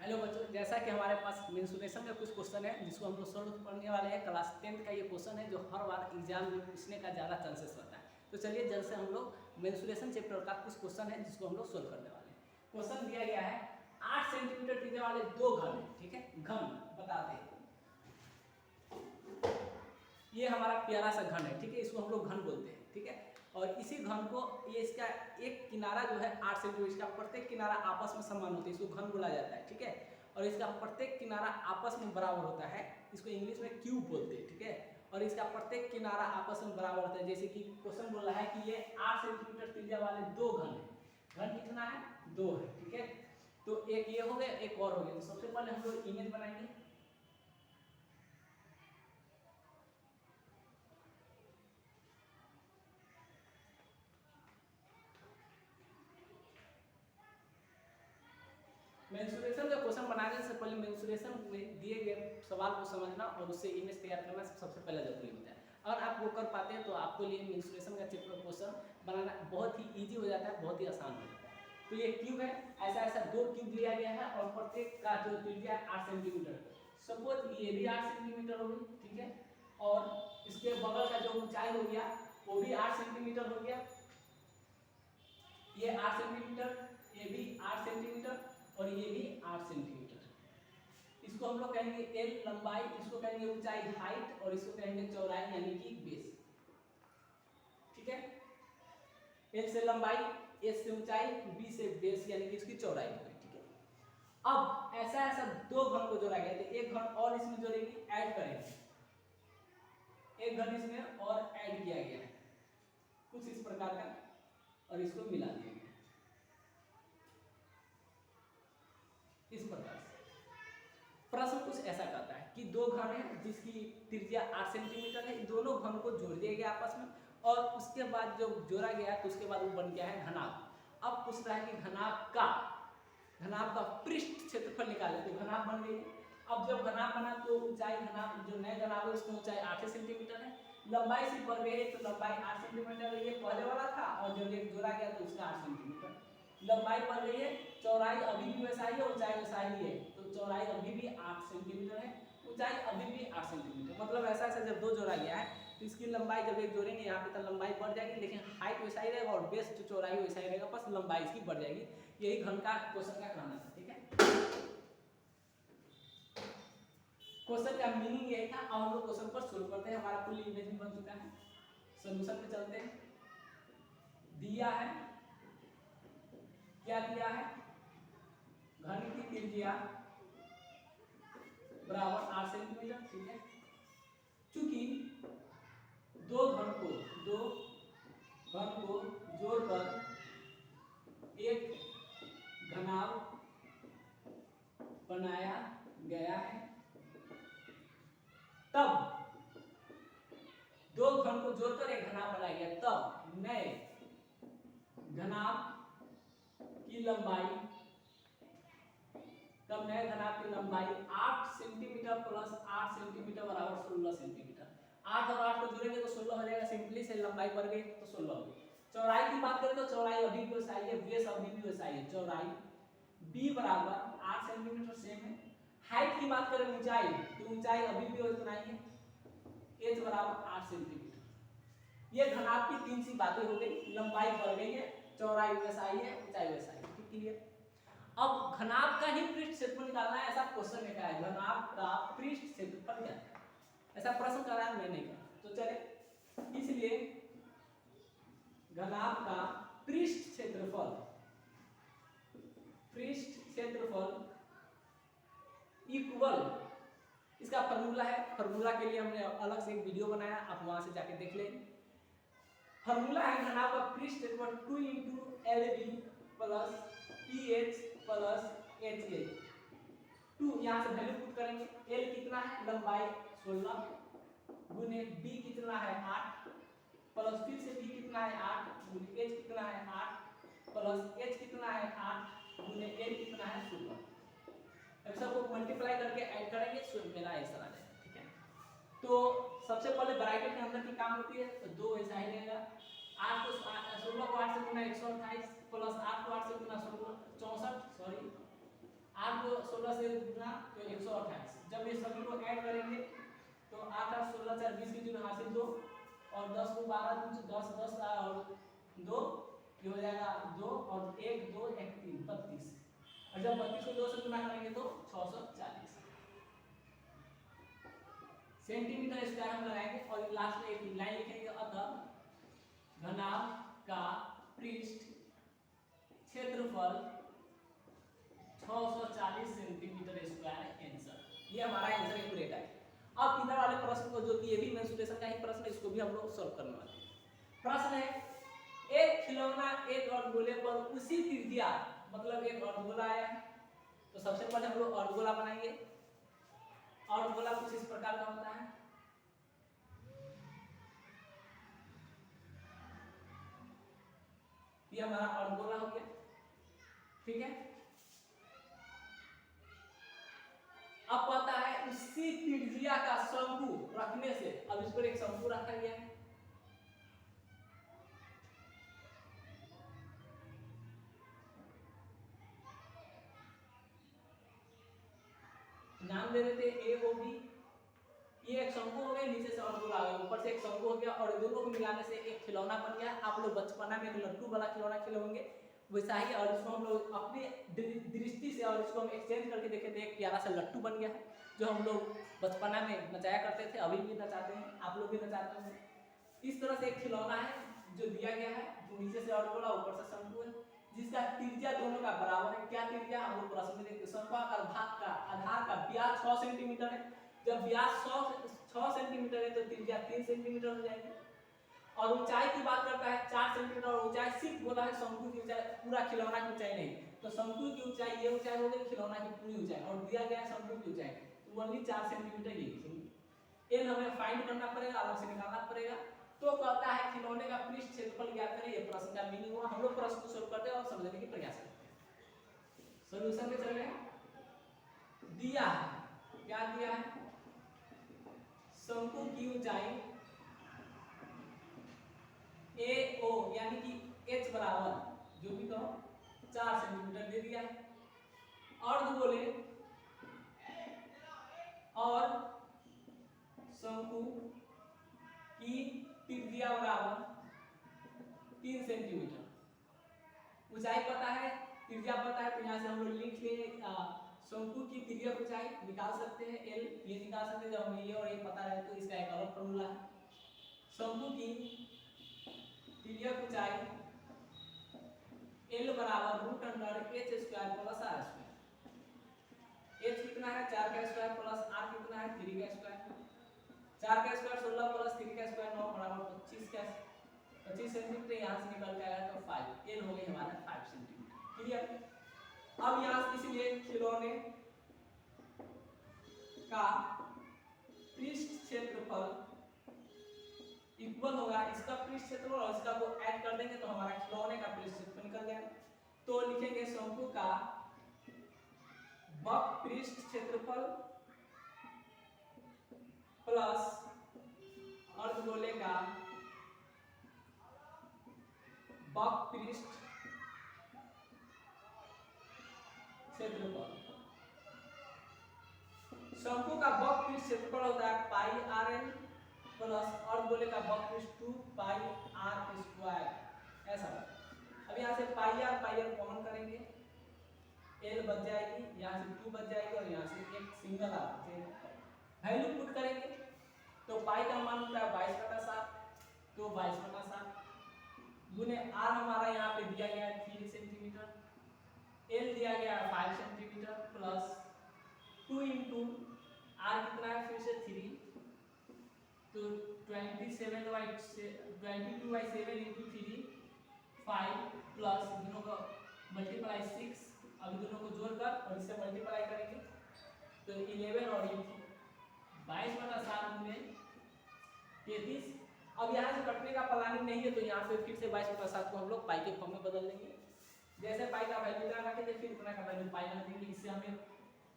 Hello बच्चों, जैसा कि हमारे पास मेंसुरेशन का कुछ क्वेश्चन है जिसको हम लोग सॉल्व करने वाले हैं। क्लास 10th का ये क्वेश्चन है जो हर बार एग्जाम में पूछने का ज़्यादा चांसेस रहता है। तो चलिए जल्द से हम लोग मेंसुरेशन चैप्टर का कुछ क्वेश्चन है जिसको हम लोग सोल्व करने वाले हैं। क्वेश्चन दिया गया है 8 सेंटीमीटर त्रिज्या वाले दो घन है, ठीक है। घन बताते हैं, ये हमारा प्यारा सा घन है, ठीक है। इसको हम लोग घन बोलते हैं, ठीक है। और इसी घन को ये इसका एक किनारा जो है 8 सेंटीमीटर, इसका प्रत्येक किनारा आपस में समान होता है, इसको घन बोला जाता है, ठीक है। और इसका प्रत्येक किनारा आपस में बराबर होता है, इसको इंग्लिश में क्यूब बोलते हैं, ठीक है। और इसका प्रत्येक किनारा आपस में बराबर होता है। जैसे कि क्वेश्चन बोल रहा है कि ये 8 सेंटीमीटर त्रिज्या वाले दो घन है। घन कितना है? 2 है, ठीक है। तो एक ये हो गया, एक और हो गया। तो सबसे पहले हम लोग इमेज बनाएंगे। मेंसुरेशन का क्वेश्चन बनाने से पहले मेंसुरेशन में दिए गए सवाल को समझना और उससे इमेज तैयार करना सबसे पहले जरूरी होता है। अगर आप वो कर पाते हैं तो आपके लिए मेंसुरेशन का चैप्टर क्वेश्चन बनाना बहुत ही इजी हो जाता है, बहुत ही आसान हो जाता है। तो ये क्यूब है, ऐसा ऐसा दो क्यूब लिया गया है और प्रत्येक का जो त्रिज्या 8 सेंटीमीटर। सपोज ये भी 8 सेंटीमीटर होगी, ठीक है। और इसके बगल का जो ऊंचाई हो गया वो भी 8 सेंटीमीटर हो गया। ये 8 सेंटीमीटर, ये भी 8 सेंटीमीटर और ये भी 8 सेंटीमीटर। इसको हम लोग कहेंगे एल लंबाई, इसको कहेंगे ऊंचाई हाइट और इसको कहेंगे चौड़ाई यानी कि बेस, ठीक है। एल से लंबाई, एस से ऊंचाई, बी से बेस यानी कि इसकी चौड़ाई हो गई, ठीक है। अब ऐसा ऐसा दो घन को जोड़ा गया तो एक घन और इसमें जोड़ेंगे, ऐड करेंगे। एक घन इसमें और ऐड किया गया है कुछ इस प्रकार का और इसको मिला दिया गया इस प्रकार से। प्रश्न कुछ ऐसा कहता है कि दो घन है जिसकी त्रिज्या 8 सेंटीमीटर है, दोनों घन को जोड़ दिया गया आपस में और उसके बाद जो जोड़ा गया तो उसके बाद वो बन गया है घनाभ। अब पूछ रहा है कि घनाभ का पृष्ठ क्षेत्रफल निकाले, तो घनाभ बन गई। अब जब घनाभ बना तो ऊंचाई, घनाभ जो नया घनाभ है उसकी ऊंचाई 8 सेंटीमीटर है, लंबाई से बढ़ गई तो लंबाई 8 सेंटीमीटर है, ये पहले वाला था और जब एक जोड़ा गया तो उसका 8 सेंटीमीटर लंबाई बढ़ गई है। चौड़ाई अभी भी वैसा ही है, ऊंचाई वैसा ही है, तो चौड़ाई अभी भी 8 सेंटीमीटर है, ऊंचाई अभी भी 8 सेंटीमीटर। मतलब ऐसा ऐसा जब दो जोड़ा गया है तो इसकी लंबाई जब एक जोड़ेंगे यहाँ पे तो लंबाई बढ़ जाएगी, लेकिन हाइट वैसा ही रहेगा और बेस जो चौड़ाई वैसा ही रहेगा, बस लंबाई इसकी बढ़ जाएगी। यही घन का क्वेश्चन का कहना था, ठीक है। क्वेश्चन का मीनिंग यही था। अब हम लोग क्वेश्चन पर शुरू करते हैं। हमारा फुल इमेज भी बन चुका है, सोल्यूशन पे चलते हैं। दिया है, क्या दिया है? घन की त्रिज्या बराबर 8 सेंटीमीटर, ठीक है। चूंकि दो घन को जोड़कर एक घनाभ बनाया गया है, तब दो घन को जोड़कर एक घनाभ बनाया गया, तब नए घनाभ की लंबाई 8 सेंटीमीटर प्लस 8 सेंटीमीटर बराबर 16 सेंटीमीटर। 8 और 8 को जोड़ेंगे तो 16 हो जाएगा, सिंपली से लंबाई बढ़ गई तो 16 हो गई। चौड़ाई की बात करें तो चौड़ाई अभी भी वैसा ही है, बेस अभी भी वैसा ही है। चौड़ाई b बराबर 8 सेंटीमीटर सेम है। हाइट की बात करें ऊंचाई, तो ऊंचाई अभी भी उतना ही है, h बराबर 8 सेंटीमीटर। ये घनाभ की तीन सी बातें हो गई, लंबाई बढ़ गई है, चौड़ाई वैसा ही है, ऊंचाई वैसा ही है, ठीक क्लियर। अब घनाभ का ही पृष्ठ क्षेत्रफल निकालना है, ऐसा क्वेश्चन लिखा है। घनाभ का पृष्ठ क्षेत्रफल क्या है, ऐसा प्रश्न कर रहा है, मैं नहीं कर। तो चले, इसलिए घनाभ का पृष्ठ क्षेत्रफल इक्वल, इसका फार्मूला है। फार्मूला के लिए हमने अलग से एक वीडियो बनाया, आप वहां से जाके देख लें। फार्मूला है घनाभ का पृष्ठ क्षेत्रफल 2 × LB plus PH plus HA। 2 यहाँ से वैल्यू पुट करेंगे। L कितना है? लंबाई 16 गुने B कितना है 8 प्लस फिर से B कितना है 8 गुने H कितना है 8 प्लस H कितना है 8 गुने L कितना है 16। अब सबको मल्टीप्लाई करके ऐड करेंगे तो मेरा आंसर आ जाएगा, ठीक है। तो सबसे पहले ब्रैकेट के अंदर की काम होती है, तो 2 ऐसा ही रहेगा। 8 को 16 को 8 से गुना 128 प्लस 8 को 8 से गुना 16 64, सॉरी 8 को 16 से गुना तो 128। जब ये सभी को ऐड करेंगे तो 8 8 16 4 20 की जगह हासिल 2 और 10 को 12 10 10 और 2 ये हो जाएगा 2 और 1 2 1 3 32। और जब 32 को 2 से गुना करेंगे तो 640 सेंटीमीटर स्क्वायर हम लगाएंगे। और लास्ट में एक लाइन लिखेंगे, अतः घनाभ का पृष्ठ क्षेत्रफल 640 सेंटीमीटर स्क्वायर आंसर। ये हमारा आंसर एक्यूरेट है। अब इधर वाले प्रश्न को, जो कि ये भी मेंसुरेशन का ही प्रश्न है, इसको भी हम लोग सॉल्व करने वाले हैं। प्रश्न है एक खिलौना एक अर्धगोले पर उसी त्रिज्या, मतलब एक अर्धगोला आया है तो सबसे पहले हम लोग अर्धगोला बनाएंगे। अर्धगोला कुछ इस प्रकार का होता है, ये हमारा अर्धगोला हो गया, ठीक है। अब पता है उसी त्रिज्या का शंकु रखने से, अब इस पर एक शंकु रखा गया है, नाम दे देते ए ओ बी। ये एक शंकु हो गया, नीचे से अर्धगोला आ गया, ऊपर से एक शंकु हो गया और दोनों को मिलाने से एक खिलौना बन गया। आप लोग बचपना में एक लट्टू वाला खिलौना खेले होंगे, वैसा ही। और इसको हम लोग अपनी दृष्टि से और इसको हम एक्सचेंज करके देखे थे, एक प्यारा सा लट्टू बन गया है जो हम लोग बचपना में नचाया करते थे, अभी भी नचाते हैं, आप लोग भी नचाते हैं। इस तरह से एक खिलौना है जो दिया गया है, जो नीचे से अर्धगोला ऊपर से शंकु है, जिसका त्रिज्या दोनों का बराबर है। क्या त्रिज्या हम लोग प्रश्न में देखते हैं, शंक्वाकार भाग का आधार का व्यास 6 सेंटीमीटर है। जब व्यास 6 सेंटीमीटर है तो त्रिज्या 3 सेंटीमीटर हो जाएगी। और ऊंचाई की बात करता है 4 सेंटीमीटर, और ऊंचाई सिर्फ बोला है शंकु की ऊंचाई, पूरा खिलौना की ऊंचाई नहीं। तो शंकु की ऊंचाई ये ऊंचाई हो गई, खिलौना की पूरी ऊंचाई, और दिया गया शंकु की ऊंचाई तो ओनली 4 सेंटीमीटर ये एल हमें फाइंड करना पड़ेगा, अलग से निकालना पड़ेगा। तो कहता है खिलौने का पृष्ठ क्षेत्रफल ज्ञात करें, ये प्रश्न का मीनिंग हुआ। हम लोग प्रश्न को सोल्व करते हैं और समझने की प्रयास करते हैं। सॉल्यूशन में चल रहे हैं। दिया है, क्या दिया है, शंकु की ऊंचाई ए ओ यानी कि एच बराबर जो भी कहो 4 सेंटीमीटर दे दिया है। अर्धगोले और शंकु की त्रिज्या बराबर 3 सेंटीमीटर। ऊंचाई पता है, त्रिज्या पता है, तो यहाँ से हम लोग लिख लेंगे शंकु की त्रिज्या ऊंचाई निकाल सकते हैं, एल ये निकाल सकते हैं। जब हमें ये और ये पता रहे तो इसका एक अलग फॉर्मूला है। शंकु की त्रिज्या ऊंचाई एल बराबर √h² plus r square. h कितना है 4 का स्क्वायर प्लस r कितना है 3 का स्क्वायर। 4 का स्क्वायर 16 प्लस 3 का स्क्वायर 9 बराबर 25 सेंटीमीटर। यहाँ से निकल के आएगा तो 5 एल हो गई हमारा 5 सेंटीमीटर। क्लियर। अब यहाँ से इसलिए खिलौने का पृष्ठ क्षेत्रफल इक्वल होगा इसका पृष्ठ क्षेत्रफल और इसका को ऐड कर देंगे तो हमारा खिलौने का पृष्ठ क्षेत्रफल निकल गया। तो लिखेंगे शंकु का वक्र पृष्ठ क्षेत्रफल प्लस अर्धगोले का वक्र पृष्ठ क्षेत्रफल। शंकु का वक्र पृष्ठ क्षेत्रफल होता है पाई आर एल प्लस अर्धगोले का वक्र पृष्ठ 2 पाई आर स्क्वायर, ऐसा। अब यहाँ से पाई आर कॉमन करेंगे, एल बच जाएगी, यहाँ से 2 बच जाएगी और यहाँ से एक सिंगल आर बचेगा। वैल्यू पुट करेंगे तो पाई का मान होता है 22/7, तो 22/7 गुने आर हमारा यहाँ पे दिया गया है 3 सेंटीमीटर, एल दिया गया है 5 सेंटीमीटर प्लस 2 इंटू आर कितना है फिर से 3, तो 22/7 इंटू 3 5 प्लस दोनों का मल्टीप्लाई 6, अभी दोनों को जोड़कर और इससे मल्टीप्लाई करेंगे तो 11 और 22/7 गुने 33। अब यहाँ से कटने का प्लानिंग नहीं है तो यहाँ पे फिर से 22/7 को हम लोग पाई के फॉर्म में बदल देंगे। जैसे पाई का वैल्यू इतना रखेंगे फिर इतना का वैल्यू पाई रख देंगे, इससे हमें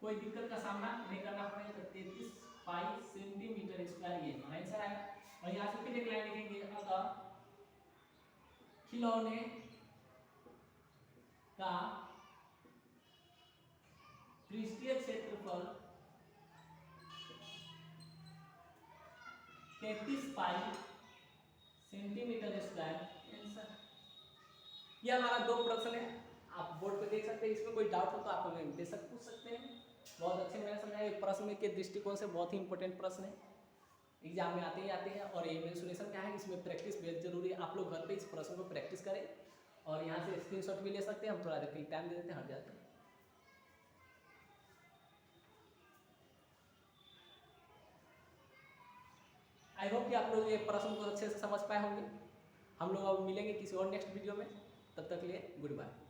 कोई दिक्कत का सामना नहीं करना पड़ेगा। तो 33 पाई सेंटीमीटर स्क्वायर ये हमारा आंसर आएगा। और यहाँ से फिर एक लाइन लिखेंगे, अतः खिलौने का पृष्ठीय क्षेत्रफल 33 पाई सेंटीमीटर स्क्वायर आंसर। ये हमारा 2 प्रश्न है, आप बोर्ड पे देख सकते हैं। इसमें कोई डाउट हो तो आप हमें बेशक पूछ सकते हैं। बहुत अच्छे मैंने समझाया, प्रश्न के दृष्टिकोण से बहुत ही इंपॉर्टेंट प्रश्न है, एग्जाम में आते ही आते हैं। और ये मेंसुरेशन क्या है, इसमें प्रैक्टिस बेहद जरूरी है। आप लोग घर पे इस प्रश्न को प्रैक्टिस करें और यहाँ से स्क्रीनशॉट भी ले सकते हैं। हम थोड़ा देर के लिए टाइम दे देते हैं, हट जाते हैं। आई होप कि आप लोग ये प्रश्न को अच्छे से समझ पाए होंगे। हम लोग अब मिलेंगे किसी और नेक्स्ट वीडियो में, तब तक के लिए गुड बाय।